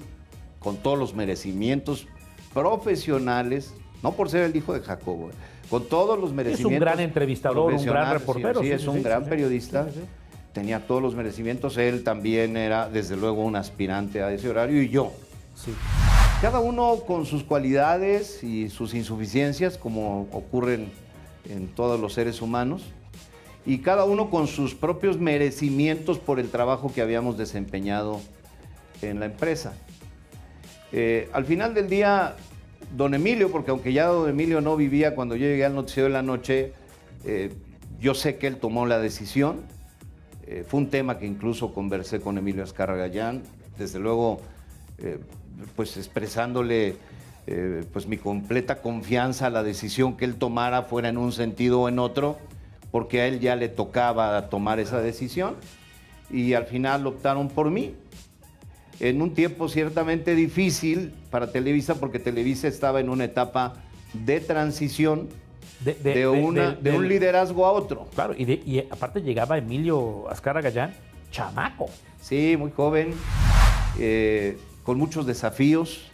con todos los merecimientos profesionales, no por ser el hijo de Jacobo, con todos los merecimientos. Es un gran entrevistador, un gran reportero. Sí, es un gran periodista. Sí. Tenía todos los merecimientos. Él también era, desde luego, un aspirante a ese horario, y yo. Sí. Cada uno con sus cualidades y sus insuficiencias, como ocurren en todos los seres humanos, y cada uno con sus propios merecimientos por el trabajo que habíamos desempeñado en la empresa. Al final del día, don Emilio, porque aunque ya don Emilio no vivía cuando yo llegué al noticiero de la noche, yo sé que él tomó la decisión. Fue un tema que incluso conversé con Emilio Azcárraga Gallán, desde luego, pues expresándole pues mi completa confianza a la decisión que él tomara, fuera en un sentido o en otro, porque a él ya le tocaba tomar esa decisión, y al final optaron por mí. En un tiempo ciertamente difícil para Televisa, porque Televisa estaba en una etapa de transición de un liderazgo a otro. Claro, y aparte llegaba Emilio Azcárraga Gallán, chamaco. Sí, muy joven, con muchos desafíos.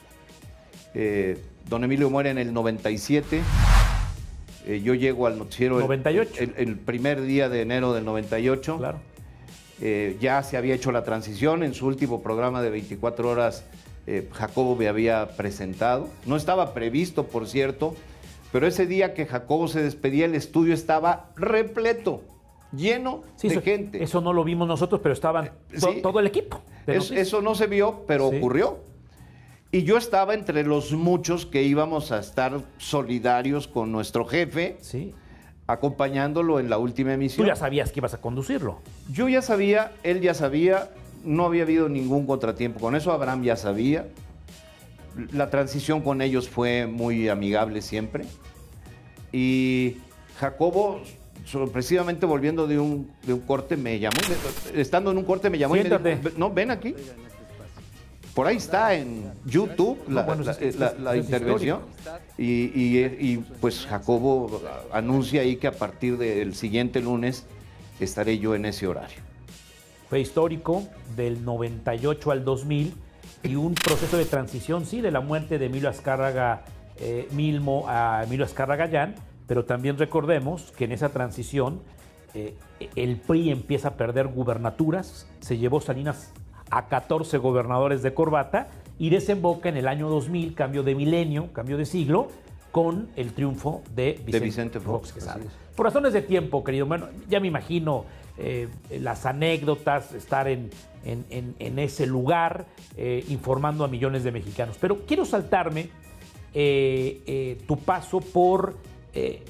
Don Emilio muere en el 97. Yo llego al noticiero 98. El primer día de enero del 98. Claro. Ya se había hecho la transición. En su último programa de 24 horas, Jacobo me había presentado. No estaba previsto, por cierto, pero ese día que Jacobo se despedía, el estudio estaba repleto, lleno de gente. Eso no lo vimos nosotros, pero estaban todo el equipo. Eso no se vio, pero ocurrió. Y yo estaba entre los muchos que íbamos a estar solidarios con nuestro jefe, acompañándolo en la última emisión. Tú ya sabías que ibas a conducirlo. Yo ya sabía, él ya sabía, no había habido ningún contratiempo con eso, Abraham ya sabía. La transición con ellos fue muy amigable siempre. Y Jacobo, sorpresivamente volviendo de un corte, me llamó, estando en un corte me llamó. Siéntate. Y me dijo, no, ven aquí. Por ahí está en YouTube la intervención. Y pues Jacobo anuncia ahí que a partir del siguiente lunes estaré yo en ese horario. Fue histórico, del 98 al 2000, y un proceso de transición, sí, de la muerte de Emilio Azcárraga Milmo a Emilio Azcárraga Gallán, pero también recordemos que en esa transición el PRI empieza a perder gubernaturas, se llevó Salinas a 14 gobernadores de corbata y desemboca en el año 2000, cambio de milenio, cambio de siglo, con el triunfo de Vicente Fox Quesada. Por razones de tiempo, querido, bueno, ya me imagino las anécdotas, estar en ese lugar, informando a millones de mexicanos. Pero quiero saltarme tu paso por,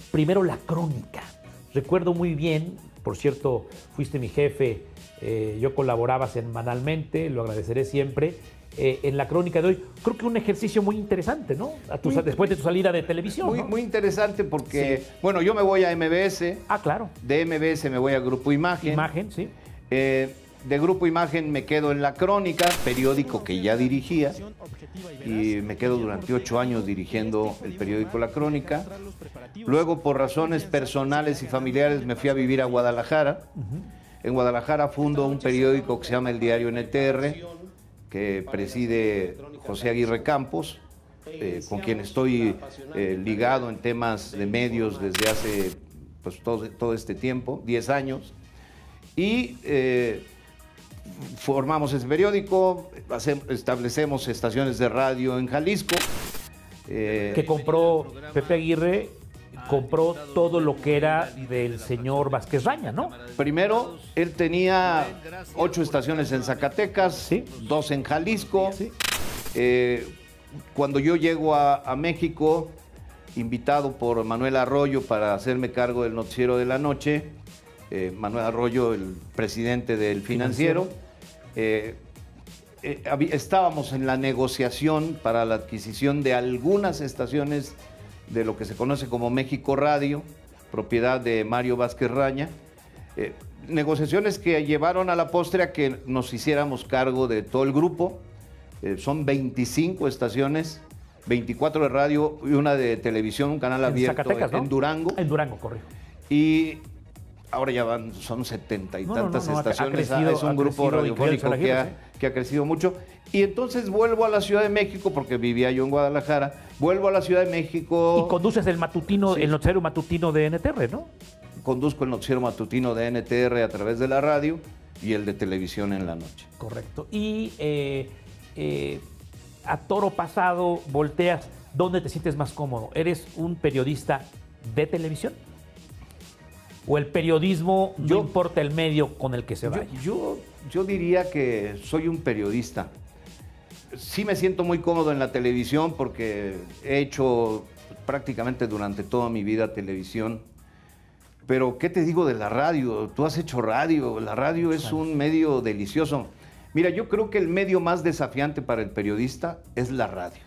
primero, la crónica. Recuerdo muy bien, por cierto, fuiste mi jefe, yo colaboraba semanalmente, lo agradeceré siempre, en la crónica de hoy. Creo que un ejercicio muy interesante, ¿no? Después de tu salida de televisión. Muy, ¿no? Muy interesante porque, bueno, yo me voy a MBS. Ah, claro. De MBS me voy a Grupo Imagen. Imagen, sí. De Grupo Imagen me quedo en La Crónica, periódico que ya dirigía, y me quedo durante 8 años dirigiendo el periódico La Crónica. Luego, por razones personales y familiares, me fui a vivir a Guadalajara. En Guadalajara fundo un periódico que se llama El Diario NTR, que preside José Aguirre Campos, con quien estoy ligado en temas de medios desde hace pues, todo este tiempo, 10 años. Y formamos ese periódico, establecemos estaciones de radio en Jalisco. Que compró Pepe Aguirre, compró todo lo que era del señor Vázquez Raña, ¿no? Primero, él tenía 8 estaciones en Zacatecas, sí, 2 en Jalisco. Sí. Cuando yo llego a México, invitado por Manuel Arroyo para hacerme cargo del noticiero de la noche, Manuel Arroyo, el presidente del Financiero, estábamos en la negociación para la adquisición de algunas estaciones de lo que se conoce como México Radio, propiedad de Mario Vázquez Raña. Negociaciones que llevaron a la postre a que nos hiciéramos cargo de todo el grupo. Son 25 estaciones, 24 de radio y una de televisión, un canal abierto Zacatecas, ¿no? en Durango. En Durango, correcto. Y ahora ya son 70 y tantas estaciones. Es un grupo radiofónico que ha crecido mucho. Y entonces vuelvo a la Ciudad de México, porque vivía yo en Guadalajara. Vuelvo a la Ciudad de México. Y conduces el matutino, sí, el noticiero matutino de NTR, ¿no? Conduzco el noticiero matutino de NTR a través de la radio y el de televisión en la noche. Correcto. Y a toro pasado volteas, ¿dónde te sientes más cómodo? ¿Eres un periodista de televisión? ¿O el periodismo no importa el medio con el que se vaya? Yo diría que soy un periodista. Sí me siento muy cómodo en la televisión porque he hecho prácticamente durante toda mi vida televisión. Pero, ¿qué te digo de la radio? Tú has hecho radio. La radio es un medio delicioso. Mira, yo creo que el medio más desafiante para el periodista es la radio.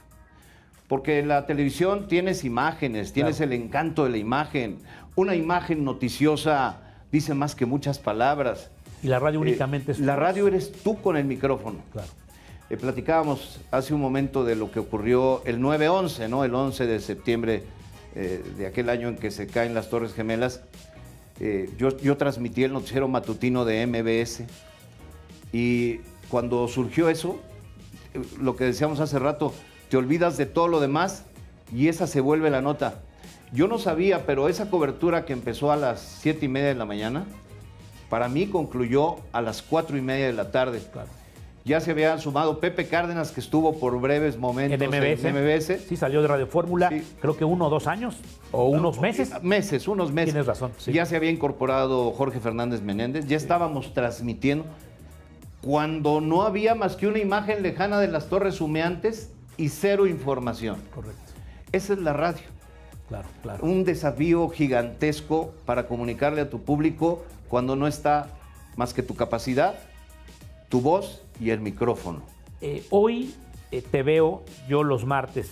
Porque en la televisión tienes imágenes, tienes el encanto de la imagen. Una imagen noticiosa dice más que muchas palabras. Y la radio únicamente es... La radio eres tú con el micrófono. Claro. Platicábamos hace un momento de lo que ocurrió el 9/11, ¿no? El 11 de septiembre de aquel año en que se caen las Torres Gemelas. Yo transmití el noticiero matutino de MBS y cuando surgió eso, lo que decíamos hace rato, te olvidas de todo lo demás y esa se vuelve la nota. Yo no sabía, pero esa cobertura que empezó a las 7:30 de la mañana, para mí concluyó a las 4:30 de la tarde. Claro. Ya se había sumado Pepe Cárdenas, que estuvo por breves momentos en MBS. Sí, salió de Radio Fórmula, sí, creo que 1 o 2 años, o unos meses. Unos meses. Tienes razón. Sí. Ya se había incorporado Jorge Fernández Menéndez, ya estábamos transmitiendo, cuando no había más que una imagen lejana de las torres humeantes y cero información. Correcto. Esa es la radio. Claro, claro. Un desafío gigantesco para comunicarle a tu público cuando no está más que tu capacidad, tu voz y el micrófono. Hoy te veo yo los martes,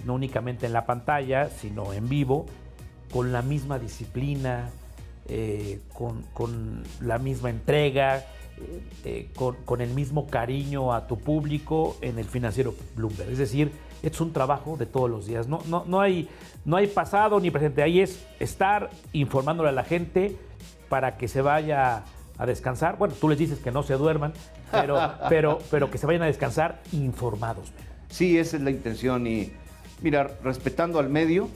no únicamente en la pantalla, sino en vivo, con la misma disciplina, con la misma entrega, con el mismo cariño a tu público en el Financiero Bloomberg. Es decir, es un trabajo de todos los días. No hay pasado ni presente. Ahí es estar informándole a la gente para que se vaya a descansar. Bueno, tú les dices que no se duerman, pero que se vayan a descansar informados. Sí, esa es la intención. Y mira, respetando al medio,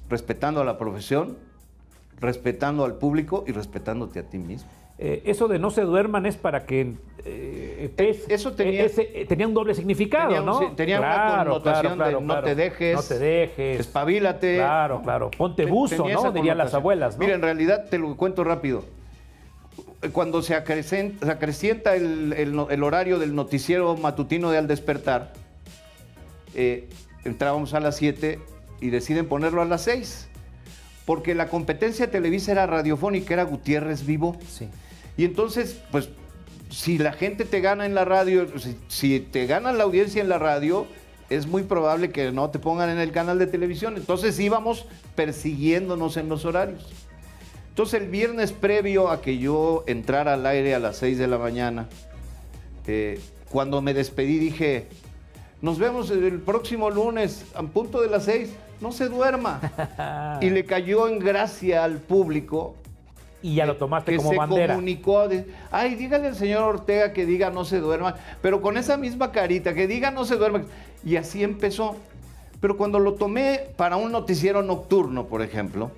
respetando a la profesión, respetando al público y respetándote a ti mismo. Eso de no se duerman es para que eso tenía un doble significado, ¿no? Tenía una connotación de no te dejes, espabilate. Claro, ponte buzo, ¿no? Dirían las abuelas, ¿no? Mira, en realidad te lo cuento rápido. Cuando se acrecienta el horario del noticiero matutino de Al Despertar, entrábamos a las 7 y deciden ponerlo a las 6. Porque la competencia de Televisa era radiofónica, era Gutiérrez Vivo. Sí. Y entonces, pues, si la gente te gana en la radio, si te gana la audiencia en la radio, es muy probable que no te pongan en el canal de televisión. Entonces íbamos persiguiéndonos en los horarios. Entonces el viernes previo a que yo entrara al aire a las 6 de la mañana, cuando me despedí dije, nos vemos el próximo lunes a punto de las 6. No se duerma. Y le cayó en gracia al público Y ya lo tomaste que como se bandera. Comunicó ay, dígale al señor Ortega que diga no se duerma, pero con esa misma carita, que diga no se duerma. Y así empezó. Pero cuando lo tomé para un noticiero nocturno, por ejemplo,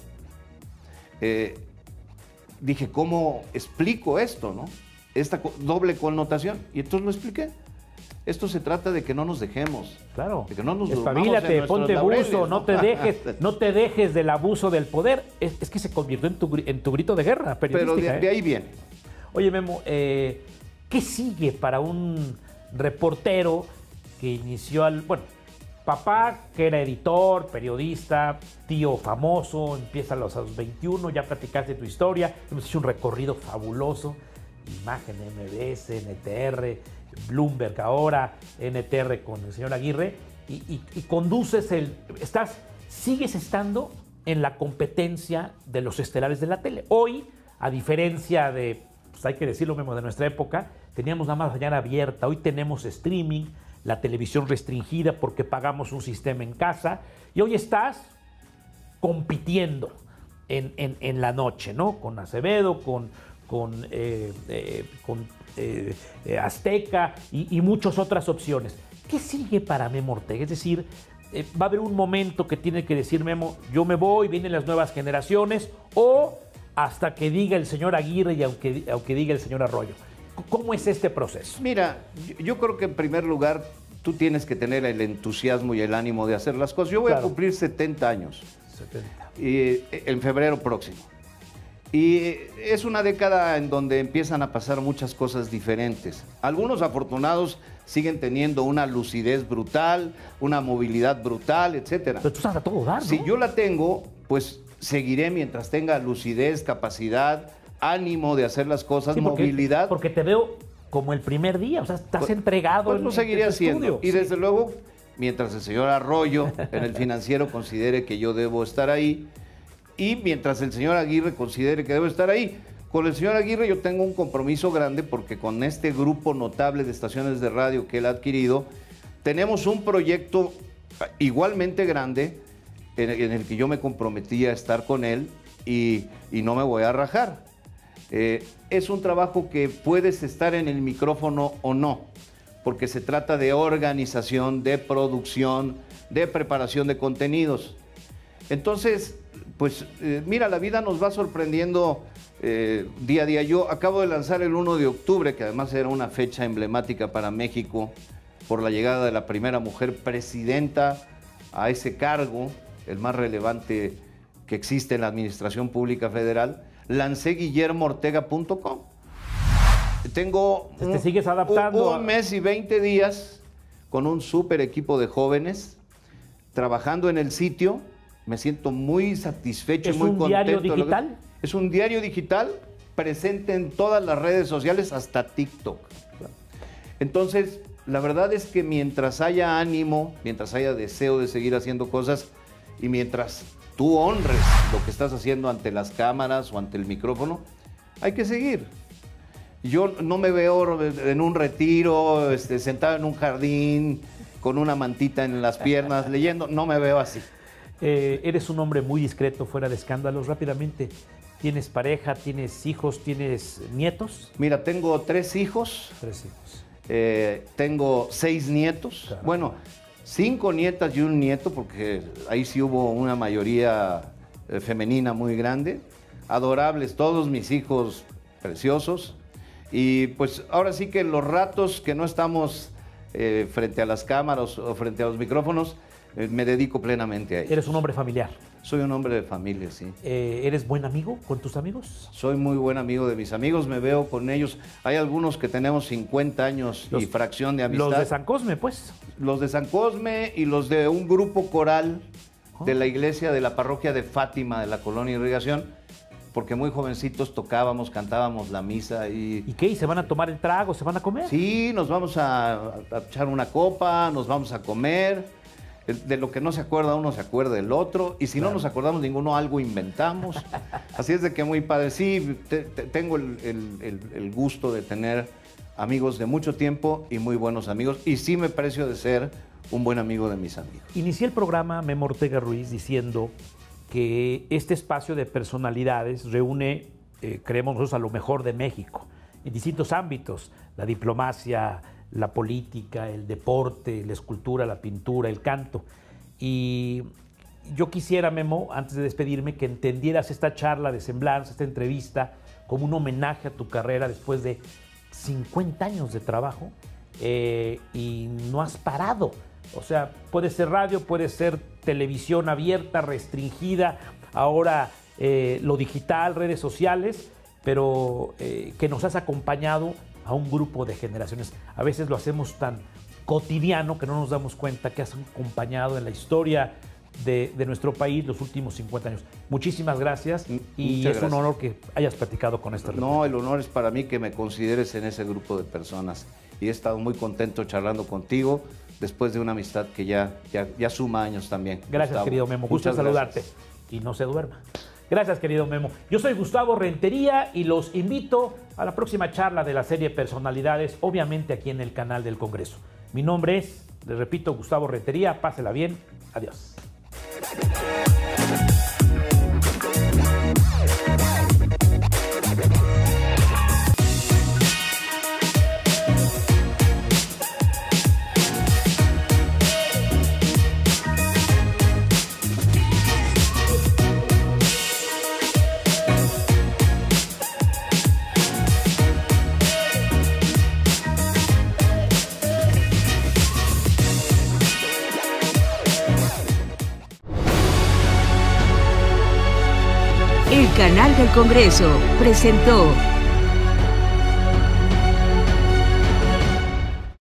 dije, ¿cómo explico esto, no? Esta doble connotación. Y entonces lo expliqué. Esto se trata de que no nos dejemos. Claro. De que no nos durmamos Espabilate, en ponte nuestros buzo, laureles, no te dejes del abuso del poder. Es que se convirtió en tu grito de guerra periodística. Pero de ahí viene. Oye, Memo, ¿qué sigue para un reportero que inició bueno, papá que era editor, periodista, tío famoso, empieza a los 21, ya platicaste tu historia, hemos hecho un recorrido fabuloso, Imagen, MBS, NTR, Bloomberg ahora, NTR con el señor Aguirre, y conduces sigues estando en la competencia de los estelares de la tele. Hoy, a diferencia de, pues hay que decirlo mismo, de nuestra época, teníamos nada más mañana abierta, hoy tenemos streaming, la televisión restringida porque pagamos un sistema en casa, y hoy estás compitiendo en la noche, ¿no? Con Acevedo, con Azteca y muchas otras opciones. ¿Qué sigue para Memo Ortega? Es decir, va a haber un momento que tiene que decir Memo, yo me voy, vienen las nuevas generaciones, o hasta que diga el señor Aguirre y aunque diga el señor Arroyo. ¿Cómo es este proceso? Mira, yo creo que en primer lugar tú tienes que tener el entusiasmo y el ánimo de hacer las cosas. Yo voy a cumplir 70 años 70. En febrero próximo. Y es una década en donde empiezan a pasar muchas cosas diferentes. Algunos afortunados siguen teniendo una lucidez brutal, una movilidad brutal, etcétera. Pero tú estás a todo dar, ¿no? Si yo la tengo, pues seguiré mientras tenga lucidez, capacidad, ánimo de hacer las cosas, Sí, movilidad. Porque te veo como el primer día, o sea, estás entregado. Pues lo seguiré tu haciendo. estudio. Y desde luego, mientras el señor Arroyo en el Financiero considere que yo debo estar ahí, y mientras el señor Aguirre considere que debo estar ahí. Con el señor Aguirre yo tengo un compromiso grande porque con este grupo notable de estaciones de radio que él ha adquirido, tenemos un proyecto igualmente grande en el que yo me comprometí a estar con él y no me voy a rajar. Es un trabajo que puedes estar en el micrófono o no, porque se trata de organización, de producción, de preparación de contenidos. Entonces, pues mira, la vida nos va sorprendiendo día a día. Yo acabo de lanzar el 1 de octubre, que además era una fecha emblemática para México, por la llegada de la primera mujer presidenta a ese cargo, el más relevante que existe en la Administración Pública Federal. Lancé guillermoortega.com. Tengo ¿Te sigues adaptando? un mes y 20 días con un súper equipo de jóvenes trabajando en el sitio. Me siento muy satisfecho y muy contento. ¿Es un diario digital? Es un diario digital presente en todas las redes sociales, hasta TikTok. Entonces, la verdad es que mientras haya ánimo, mientras haya deseo de seguir haciendo cosas y mientras tú honres lo que estás haciendo ante las cámaras o ante el micrófono, hay que seguir. Yo no me veo en un retiro, sentado en un jardín, con una mantita en las piernas, leyendo. No me veo así. Eres un hombre muy discreto, fuera de escándalos. Rápidamente, ¿tienes pareja, tienes hijos, tienes nietos? Mira, tengo 3 hijos. 3 hijos. Tengo 6 nietos. Caramba. Bueno, 5 nietas y un nieto, porque ahí sí hubo una mayoría femenina muy grande. Adorables, todos mis hijos preciosos. Y pues ahora sí que los ratos que no estamos frente a las cámaras o frente a los micrófonos, me dedico plenamente a ellos. Eres un hombre familiar. Soy un hombre de familia, sí. ¿Eres buen amigo con tus amigos? Soy muy buen amigo de mis amigos, me veo con ellos. Hay algunos que tenemos 50 años y fracción de amistad. Los de San Cosme, pues. Los de San Cosme y los de un grupo coral de la iglesia de la parroquia de Fátima de la Colonia Irrigación, porque muy jovencitos tocábamos, cantábamos la misa y... ¿Y qué? ¿Y se van a tomar el trago? ¿Se van a comer? Sí, nos vamos a echar una copa, nos vamos a comer. De lo que no se acuerda uno, se acuerda el otro. Y si no nos acordamos ninguno, algo inventamos. Así es de que muy padre. Sí, tengo el gusto de tener amigos de mucho tiempo y muy buenos amigos. Y sí me precio de ser un buen amigo de mis amigos. Inicié el programa Memo Ortega Ruiz diciendo que este espacio de personalidades reúne creemos nosotros, a lo mejor de México, en distintos ámbitos: la diplomacia, la política, el deporte, la escultura, la pintura, el canto. Y yo quisiera, Memo, antes de despedirme, que entendieras esta charla de semblanza, esta entrevista, como un homenaje a tu carrera después de 50 años de trabajo, y no has parado. O sea, puede ser radio, puede ser televisión abierta, restringida, ahora lo digital, redes sociales, pero que nos has acompañado a un grupo de generaciones. A veces lo hacemos tan cotidiano que no nos damos cuenta que has acompañado en la historia de nuestro país los últimos 50 años. Muchísimas gracias, y es un honor que hayas platicado con esta reunión. No, el honor es para mí que me consideres en ese grupo de personas, y he estado muy contento charlando contigo después de una amistad que ya suma años también. Gracias, Gustavo. querido Memo. Gusto en saludarte. Y no se duerma. Gracias, querido Memo. Yo soy Gustavo Rentería y los invito a la próxima charla de la serie Personalidades, obviamente aquí en el canal del Congreso. Mi nombre es, les repito, Gustavo Rentería. Pásela bien. Adiós. El canal del Congreso presentó